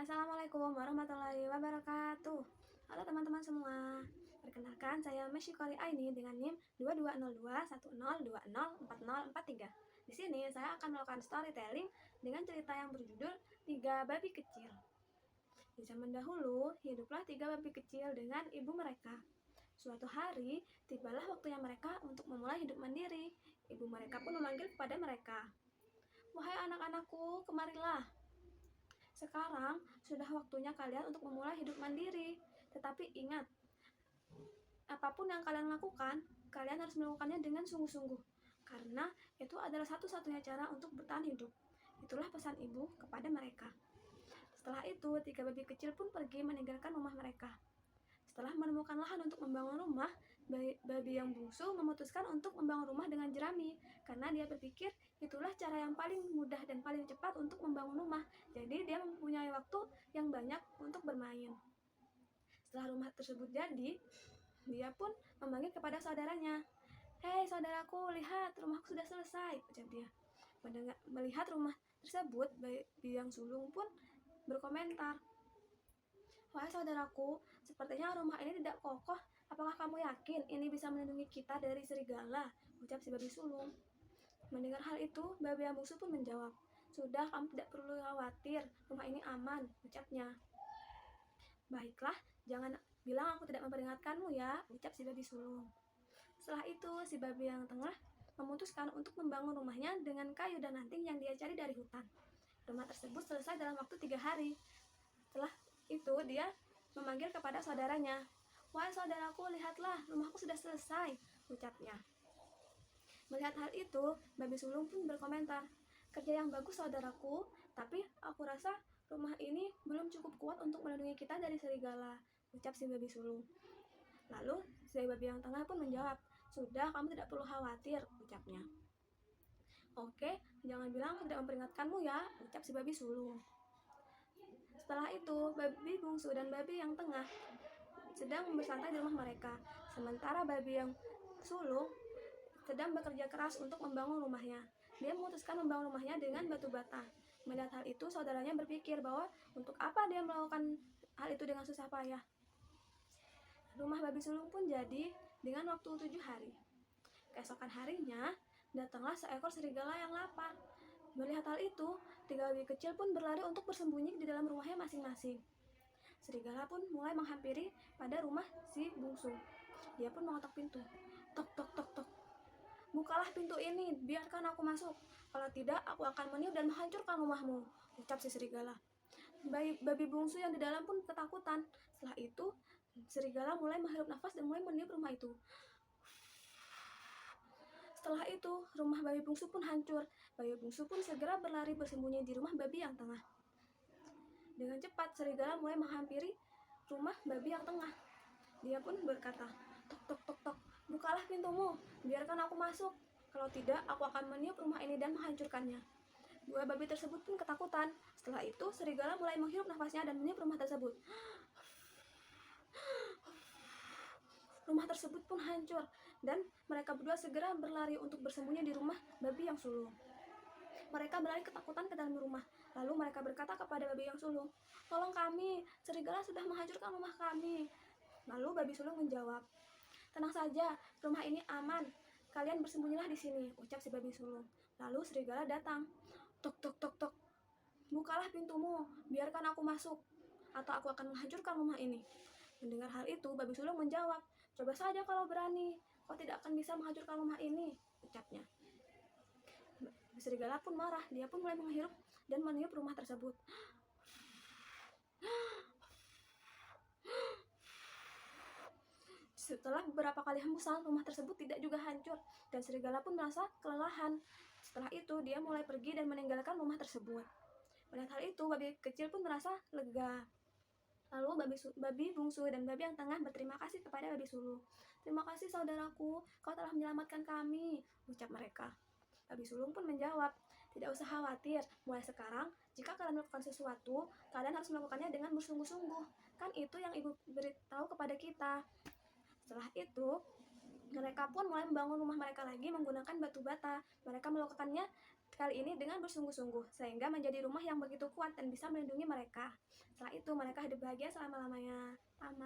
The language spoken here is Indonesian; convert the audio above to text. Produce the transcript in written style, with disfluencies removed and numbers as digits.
Assalamualaikum warahmatullahi wabarakatuh. Halo teman-teman semua. Perkenalkan, saya Mesyikori Aini dengan NIM 220210204043. Di sini saya akan melakukan storytelling dengan cerita yang berjudul Tiga Babi Kecil. Di zaman dahulu, hiduplah tiga babi kecil dengan ibu mereka. Suatu hari, tibalah waktunya mereka untuk memulai hidup mandiri. Ibu mereka pun memanggil kepada mereka, "Wahai anak-anakku, kemarilah. Sekarang sudah waktunya kalian untuk memulai hidup mandiri. Tetapi ingat, apapun yang kalian lakukan, kalian harus melakukannya dengan sungguh-sungguh. Karena itu adalah satu-satunya cara untuk bertahan hidup." Itulah pesan ibu kepada mereka. Setelah itu, tiga babi kecil pun pergi meninggalkan rumah mereka. Setelah menemukan lahan untuk membangun rumah, babi yang bungsu memutuskan untuk membangun rumah dengan jerami, karena dia berpikir itulah cara yang paling mudah dan paling cepat untuk membangun rumah. Jadi dia mempunyai waktu yang banyak untuk bermain. Setelah rumah tersebut jadi, dia pun memanggil kepada saudaranya. "Hei saudaraku, lihat, rumahku sudah selesai," ucap dia. Melihat rumah tersebut, babi yang sulung pun berkomentar, "Wahai saudaraku, sepertinya rumah ini tidak kokoh. Apakah kamu yakin ini bisa melindungi kita dari serigala?" ucap si babi sulung. Mendengar hal itu, babi yang bungsu pun menjawab, "Sudah, kamu tidak perlu khawatir, rumah ini aman," ucapnya. "Baiklah, jangan bilang aku tidak memperingatkanmu ya," ucap si babi sulung. Setelah itu, si babi yang tengah memutuskan untuk membangun rumahnya dengan kayu dan ranting yang dia cari dari hutan. Rumah tersebut selesai dalam waktu 3 hari. Setelah itu, dia memanggil kepada saudaranya. "Wahai saudaraku, lihatlah, rumahku sudah selesai," ucapnya. Melihat hal itu, babi sulung pun berkomentar, "Kerja yang bagus saudaraku, tapi aku rasa rumah ini belum cukup kuat untuk melindungi kita dari serigala," ucap si babi sulung. Lalu, si babi yang tengah pun menjawab, "Sudah, kamu tidak perlu khawatir," ucapnya. "Oke, jangan bilang aku tidak memperingatkanmu ya," ucap si babi sulung. Setelah itu, babi bungsu dan babi yang tengah sedang bersantai di rumah mereka, sementara babi yang sulung sedang bekerja keras untuk membangun rumahnya. Dia memutuskan membangun rumahnya dengan batu bata. Melihat hal itu, saudaranya berpikir bahwa untuk apa dia melakukan hal itu dengan susah payah. Rumah babi sulung pun jadi dengan waktu 7 hari. Keesokan harinya, datanglah seekor serigala yang lapar. Melihat hal itu, tiga babi kecil pun berlari untuk bersembunyi di dalam rumahnya masing-masing. Serigala pun mulai menghampiri pada rumah si bungsu. Dia pun mengetok pintu. "Tok, tok, tok, tok. Bukalah pintu ini, biarkan aku masuk. Kalau tidak, aku akan meniup dan menghancurkan rumahmu," ucap si serigala. Babi bungsu yang di dalam pun ketakutan. Setelah itu, serigala mulai menghirup nafas dan mulai meniup rumah itu. Setelah itu, rumah babi bungsu pun hancur. Babi bungsu pun segera berlari bersembunyi di rumah babi yang tengah. Dengan cepat, serigala mulai menghampiri rumah babi yang tengah. Dia pun berkata, "Tok, tok, tok, tok. Bukalah pintumu, biarkan aku masuk. Kalau tidak, aku akan meniup rumah ini dan menghancurkannya." Dua babi tersebut pun ketakutan. Setelah itu, serigala mulai menghirup nafasnya dan meniup rumah tersebut. Rumah tersebut pun hancur, dan mereka berdua segera berlari untuk bersembunyi di rumah babi yang sulung. Mereka berlari ketakutan ke dalam rumah. Lalu mereka berkata kepada babi yang sulung, "Tolong kami, serigala sudah menghancurkan rumah kami." Lalu babi sulung menjawab, "Tenang saja, rumah ini aman. Kalian bersembunyilah di sini," ucap si babi sulung. Lalu serigala datang. "Tok, tok, tok, tok. Bukalah pintumu, biarkan aku masuk, atau aku akan menghancurkan rumah ini." Mendengar hal itu, babi sulung menjawab, "Coba saja kalau berani, kau tidak akan bisa menghancurkan rumah ini," ucapnya. Serigala pun marah, dia pun mulai menghirup dan meniup rumah tersebut. Setelah beberapa kali hembusan, rumah tersebut tidak juga hancur, dan serigala pun merasa kelelahan. Setelah itu, dia mulai pergi dan meninggalkan rumah tersebut. Melihat hal itu, babi kecil pun merasa lega. Lalu babi bungsu dan babi yang tengah berterima kasih kepada babi sulung. "Terima kasih saudaraku, kau telah menyelamatkan kami," ucap mereka. Babi sulung pun menjawab, "Tidak usah khawatir, mulai sekarang, jika kalian melakukan sesuatu, kalian harus melakukannya dengan bersungguh-sungguh. Kan itu yang ibu beritahu kepada kita." Setelah itu, mereka pun mulai membangun rumah mereka lagi menggunakan batu bata. Mereka melakukannya kali ini dengan bersungguh-sungguh, sehingga menjadi rumah yang begitu kuat dan bisa melindungi mereka. itu mereka hidup bahagia selama-lamanya. Tamat.